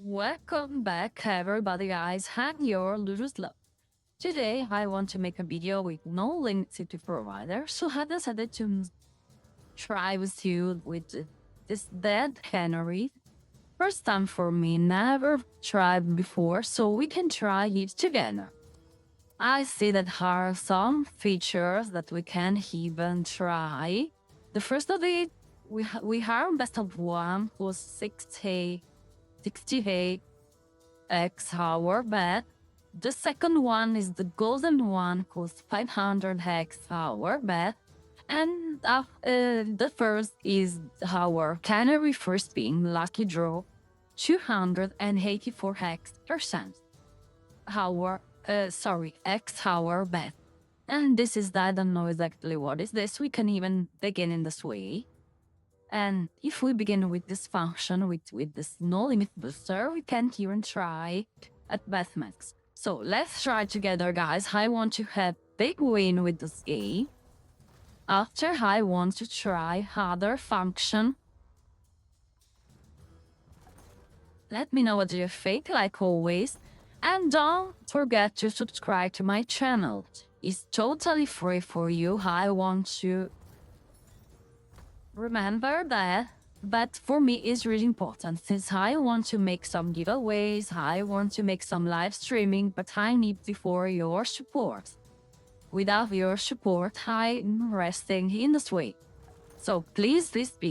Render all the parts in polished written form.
Welcome back, everybody, guys. I'm your LULU SLOT. Today, I want to make a video with Nolimit City provider, so I decided to try with you with this Dead Canary. First time for me, never tried before, so we can try it together. I see that there are some features that we can even try. The first of it, we have best of one was 68 X hour bet. The second one is the golden one, costs 500 X hour bet. And the first is our Canary first spin lucky draw, 284 X%. X hour bet. And this is, I don't know exactly what is this. We can even begin in this way. And if we begin with this function, with this no limit booster, we can even try at max. So let's try together, guys. I want to have big win with this game. After, I want to try other function. Let me know what you think, like always. And don't forget to subscribe to my channel. It's totally free for you. I want to remember that, but for me it's really important since I want to make some giveaways, I want to make some live streaming, but I need before your support. Without your support, I'm resting in this way. So please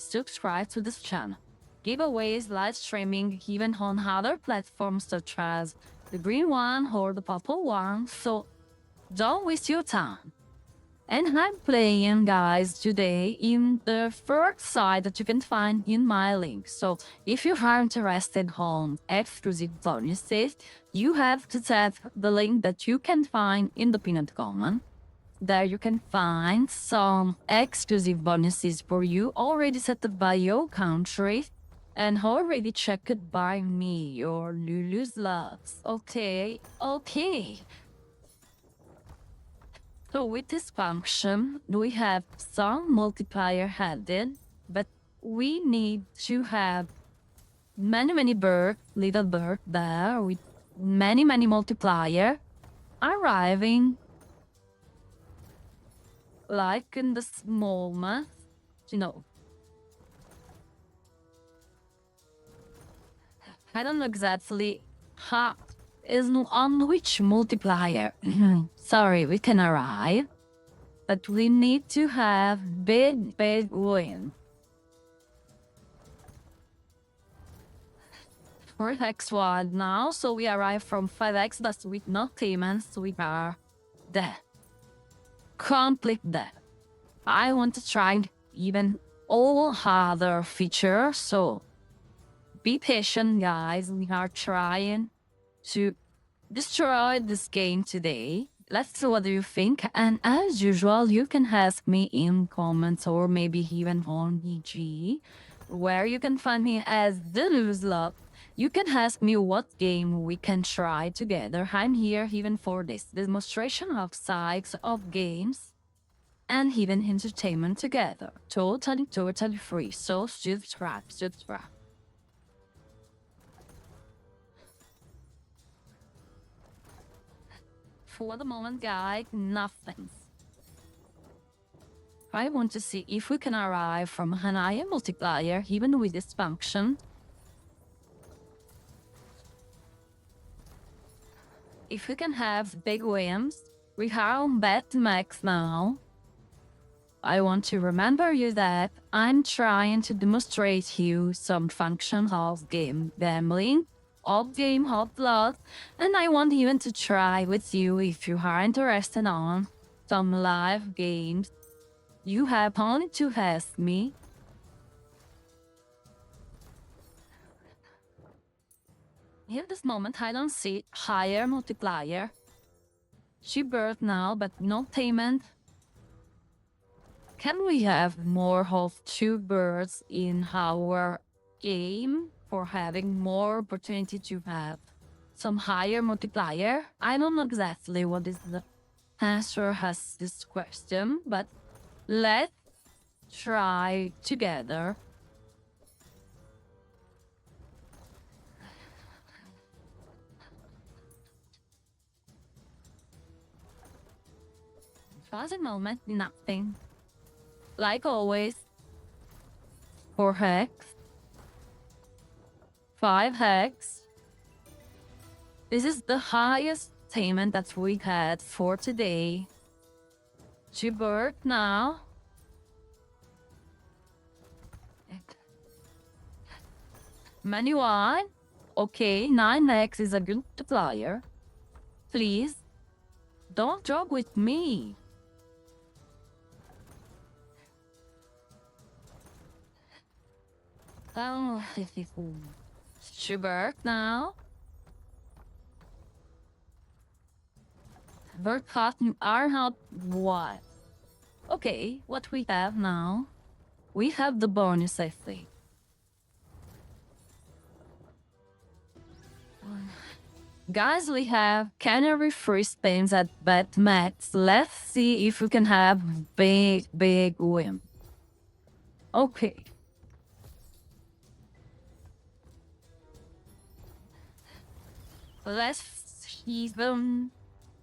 subscribe to this channel. Giveaways, live streaming, even on other platforms such as the green one or the purple one, so don't waste your time. And I'm playing, guys, today in the first site that you can find in my link. So if you are interested on exclusive bonuses, you have to tap the link that you can find in the pinned comment. There you can find some exclusive bonuses for you already set up by your country and already checked by me, your LULU slots. Okay. So with this function, we have some multiplier added, but we need to have many little bird there with many multiplier arriving like in this moment, I don't know exactly how is on which multiplier. Sorry, we can arrive, but we need to have big win. For X1 now, so we arrive from 5x, but with no payments, we are dead. Complete dead. I want to try even all other features, so be patient, guys. We are trying to destroy this game today. Let's see what you think. And as usual, you can ask me in comments or maybe even on EG, where you can find me as the LULU SLOT. You can ask me what game we can try together. I'm here even for this demonstration of sites of games and even entertainment together. Totally free. So subscribe. For the moment, guys, nothing. I want to see if we can arrive from an higher multiplier even with this function. If we can have big wins, we have bet max now. I want to remember you that I'm trying to demonstrate you some function of game gambling, of game hot lot, and I want even to try with you if you are interested on some live games. You have only to ask me. In this moment, I don't see higher multiplier. She birthed now, but no payment. Can we have more of 2 birds in our game for having more opportunity to have some higher multiplier? I don't know exactly what is the answer has this question, but let's try together. Present moment, nothing. Like always. 4 hex. 5 hex. This is the highest payment that we had for today. To bird now. Menu 1. Okay, 9x is a good multiplier. Please, don't joke with me. Oh, Schubert now. Bird cotton are not what? Okay, what we have now? We have the bonus, I think. Guys, we have Canary free spins at bet max. Let's see if we can have big win. Okay. Let's even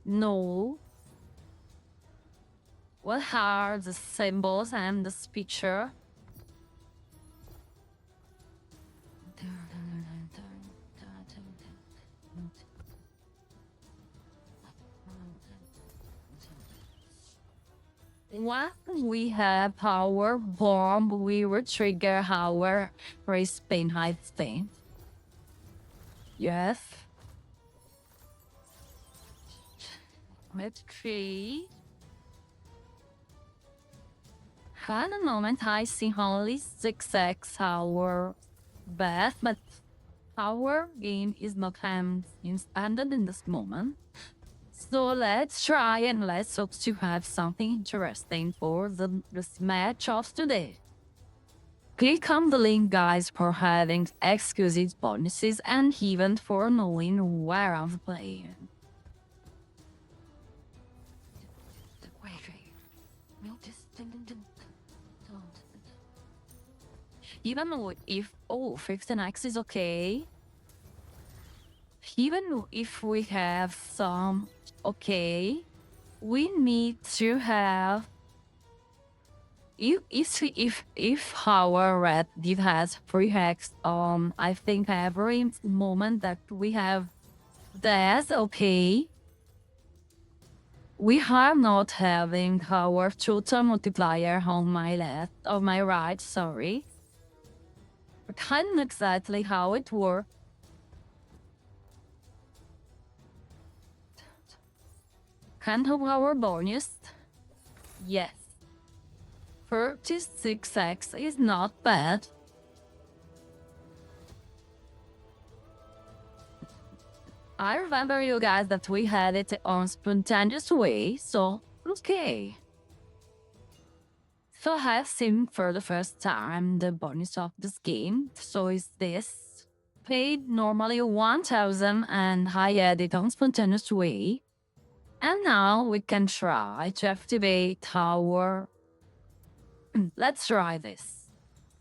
know what are the symbols and the picture. When we have our bomb, we will trigger our race spin high spin. Yes. Let's see. At the moment, I see only 6x our best, but our game is not ended in this moment. So let's try and let's hope to have something interesting for this match of today. Click on the link, guys, for having exclusive bonuses and even for knowing where I'm playing. Even if 15x is okay. Even if we have some okay, we need to have if our red div has 3 hex, I think every moment that we have that's okay. We are not having our total multiplier on my left, on my right, sorry. But I don't know exactly how it works. Can't have our bonus. Yes. 36x is not bad. I remember you guys that we had it on spontaneous way, so okay. So I have seen for the first time the bonus of this game. So is this paid normally 1000 and I add it on spontaneous way. And now we can try to activate our... Let's try this.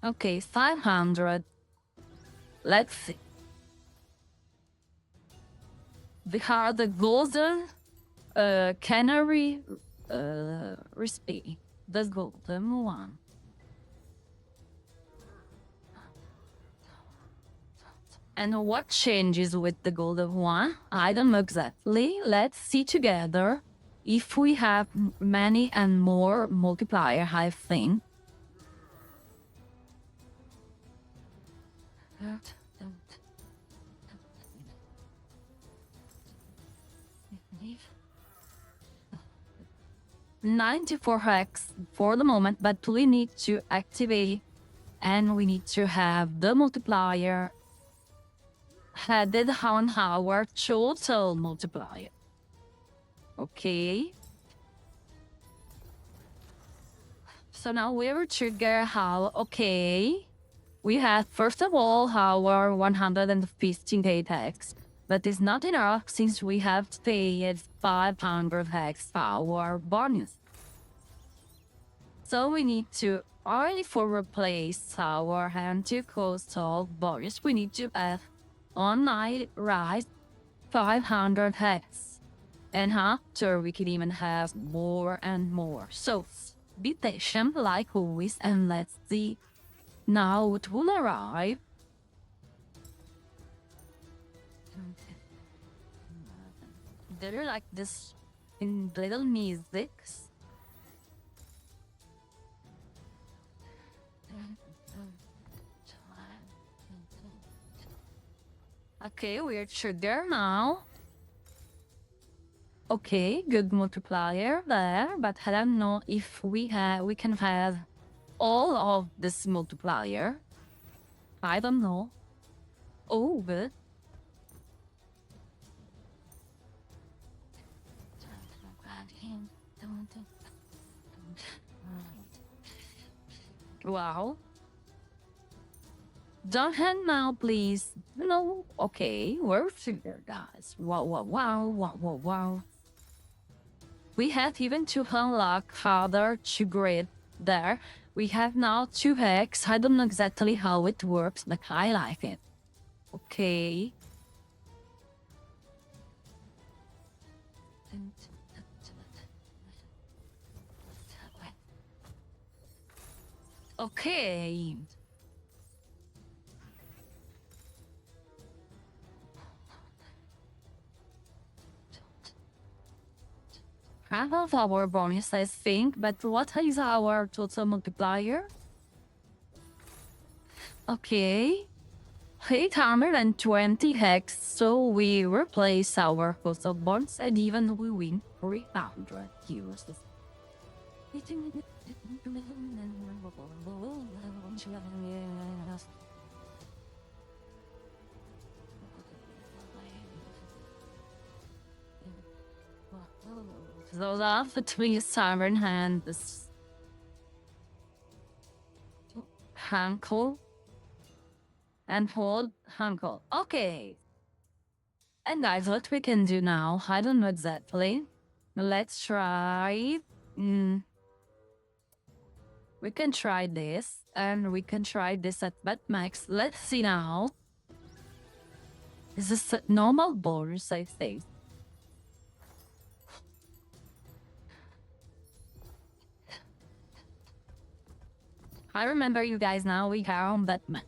Okay, 500. Let's see. We have the golden canary recipe. The golden one. And what changes with the golden one? I don't know exactly. Let's see together if we have many and more multiplier, I think. $94 for the moment, but we need to activate and we need to have the multiplier added on our total multiplier. Okay. So now we will trigger how, okay. We have, first of all, our 115k hex, but it's not enough since we have to pay 500 hex for our bonus. So we need to, only for replace our anti-coastal bonus, we need to add on night rise 500 hex. And after we can even have more and more. So be patient like always and let's see. Now it will arrive. They're like this in little musics. Okay, we're sugar now. Okay, good multiplier there, but I don't know if we can have all of this multiplier. I don't know. Oh, good. Wow. Don't hand now, please. No. Okay, we're sugar, guys. Wow, wow, wow, wow, wow, wow. We have even to unlock other two grid there. We have now 2x. I don't know exactly how it works, but I like it. Okay. Okay. Half of our bonus, I think, but what is our total multiplier? Okay. 820 hex, so we replace our total bonds and even we win 300 euros. So that between Siren and this Hankel and hold Hankel. Okay. And guys, what we can do now, I don't know exactly. Let's try. We can try this, and we can try this at Batmax. Let's see now. Is this a normal bonus, I think? I remember you guys now, we are on Batmax.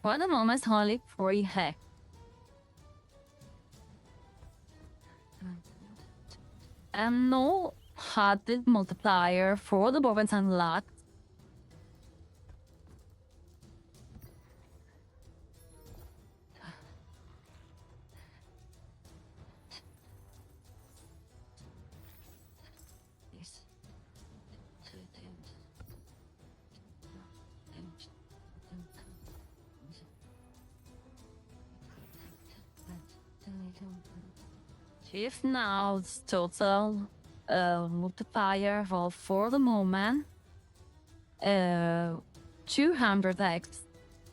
For the moment, only 3 heck. And no hard multiplier for the Bovens unlocked. If now it's total multiplier for the moment 200x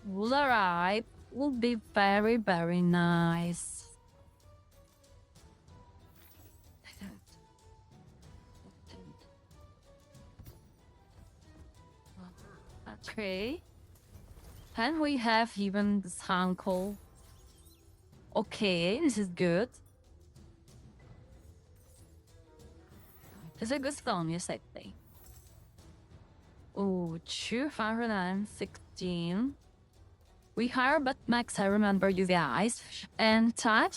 will arrive, will be very, very nice. Okay. And we have even this uncle. Okay, this is good. It's a good song, you said. Oh, 216. We hire but Max, I remember you guys. And tap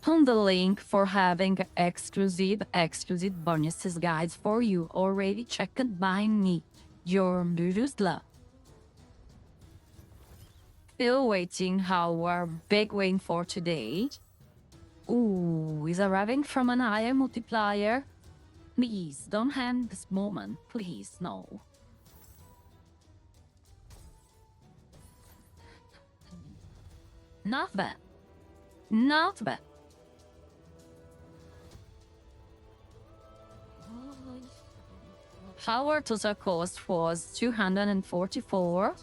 on the link for having exclusive bonuses guides for you already checked by me, your LULU SLOT. Still waiting our big win for today. Ooh, is arriving from an higher multiplier. Please, don't hand this moment. Please, no. Not bad. Not bad. Our total cost was 244,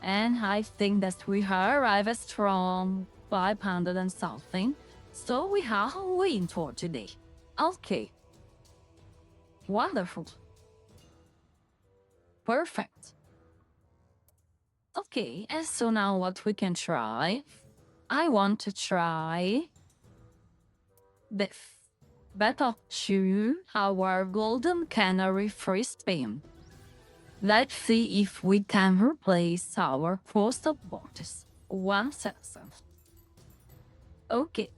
and I think that we have arrived from 500 and something, so we have a win for today. Okay. Wonderful. Perfect. Okay, and so now what we can try? I want to try this. Better choose our golden canary free spin. Let's see if we can replace our coastal borders. 1 second. Okay.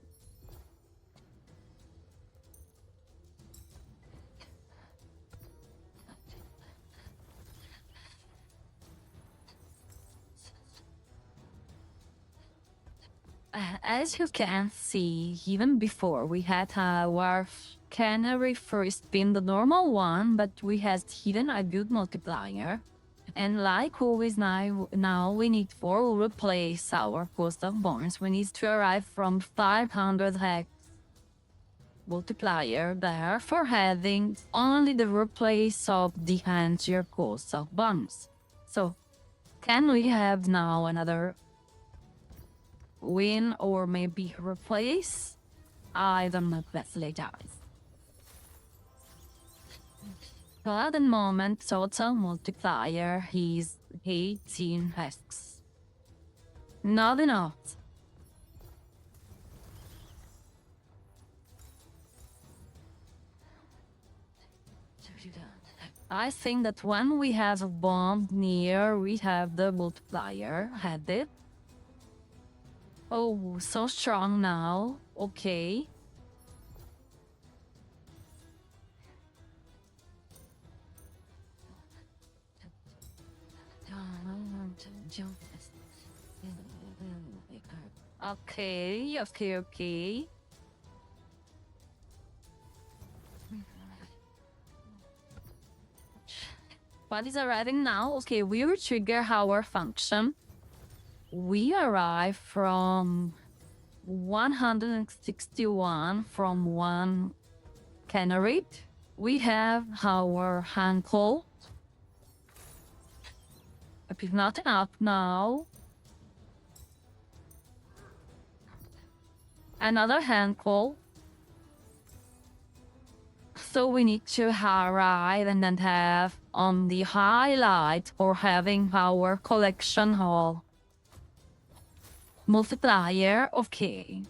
As you can see, even before we had our canary first been the normal one, but we had hidden a good multiplier. And like always now we need to replace our cost of bonds. We need to arrive from 500 hex multiplier there for having only the replace of the entire cost of bonds. So can we have now another win or maybe replace? I don't know that's later. So at the moment, total multiplier is 18 hex. Not enough. I think that when we have a bomb near, we have the multiplier headed. Oh, so strong now. Okay. Okay. What is arriving now? Okay, we will trigger our function. We arrive from 161 from one canary. We have our hand call. It is not enough now. Another hand call. So we need to arrive and then have on the highlight or having our collection hall. Multiplier, okay.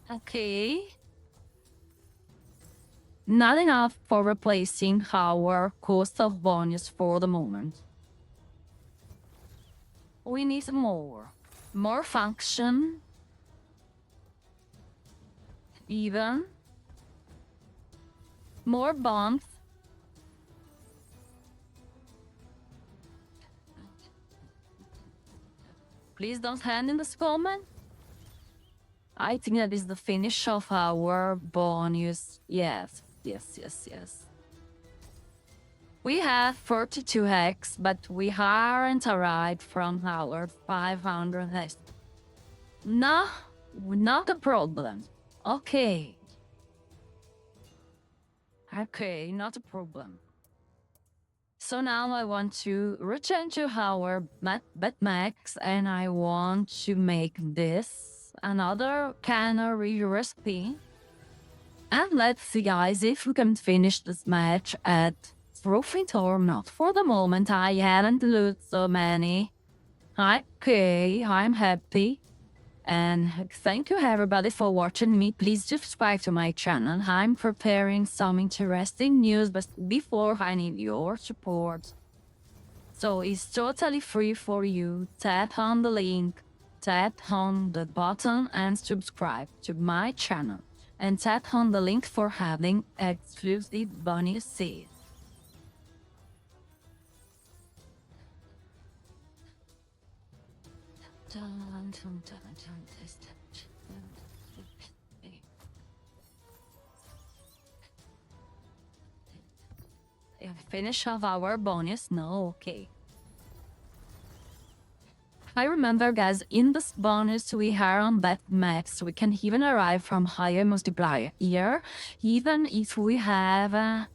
Okay. Not enough for replacing our cost of bonus for the moment. We need more. More function. Even. More bonds. Please don't hand in this comment. I think that is the finish of our bonus. Yes. We have 32x, but we aren't arrived from our 500x. No, not a problem. Okay, not a problem. So now I want to return to our Batmax and I want to make this another canary recipe. And let's see guys if we can finish this match at profit or not. For the moment I haven't lost so many. Okay, I'm happy. And thank you everybody for watching me. Please subscribe to my channel. I'm preparing some interesting news, but before I need your support. So it's totally free for you. Tap on the link, tap on the button and subscribe to my channel. And tap on the link for having exclusive bonuses. Finish of our bonus? No, okay. I remember, guys, in this bonus we have on that maps, we can even arrive from higher multiplier here, even if we have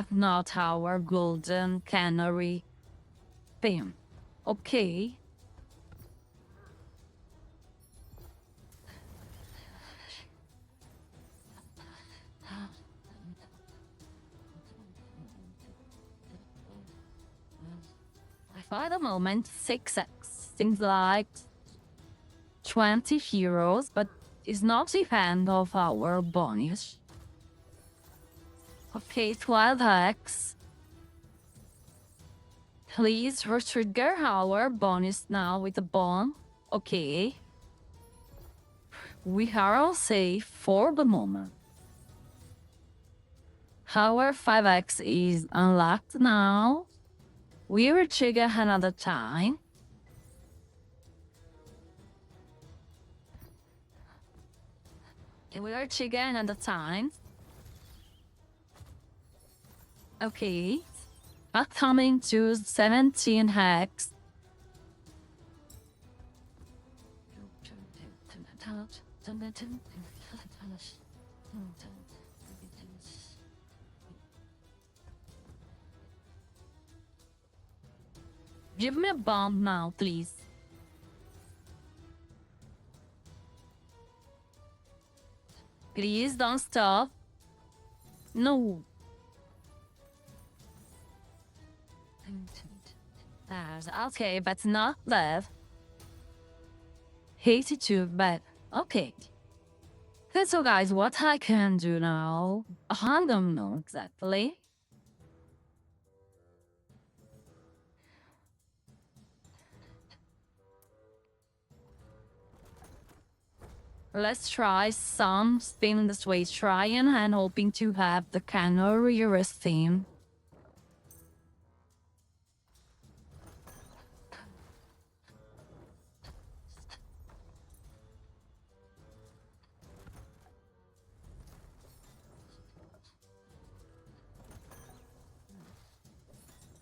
not our golden canary thing. Okay. For the moment, 6x seems like 20 heroes, but it's not the end of our bonus. Okay, 12x. Please trigger our bonus now with a bomb. Okay. We are all safe for the moment. Our 5x is unlocked now. We will trigger another time. And we will trigger another time. Okay. Coming to 17 hacks. Give me a bomb now, please. Please don't stop. No. Okay, but not left. 82, but okay. So guys, what I can do now? I don't know exactly. Let's try some spin this way, trying and hoping to have the canary theme.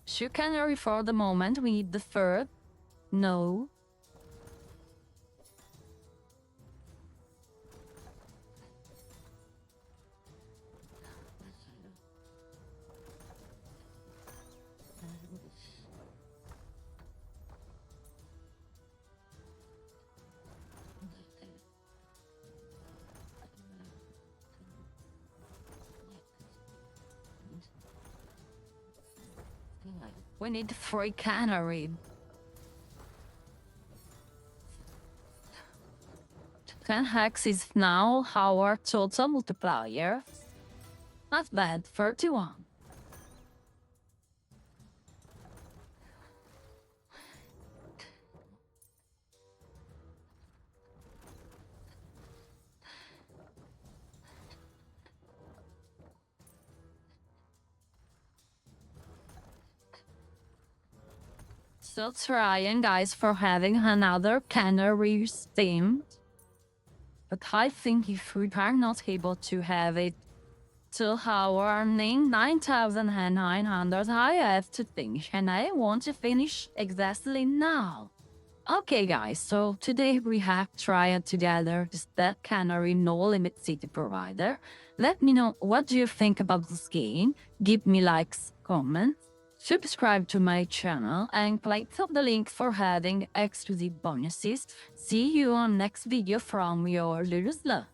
Should canary for the moment, we need the third. No. We need 3 canary. 10 hex is now our total multiplier. Not bad, 31. Still trying, guys, for having another Canaries theme. But I think if we are not able to have it till our 9,900, I have to finish, and I want to finish exactly now. Okay, guys, so today we have tried together this Dead Canary Nolimit City provider. Let me know what do you think about this game. Give me likes, comments. Subscribe to my channel and click on the link for having exclusive bonuses. See you on next video from your LULU SLOT.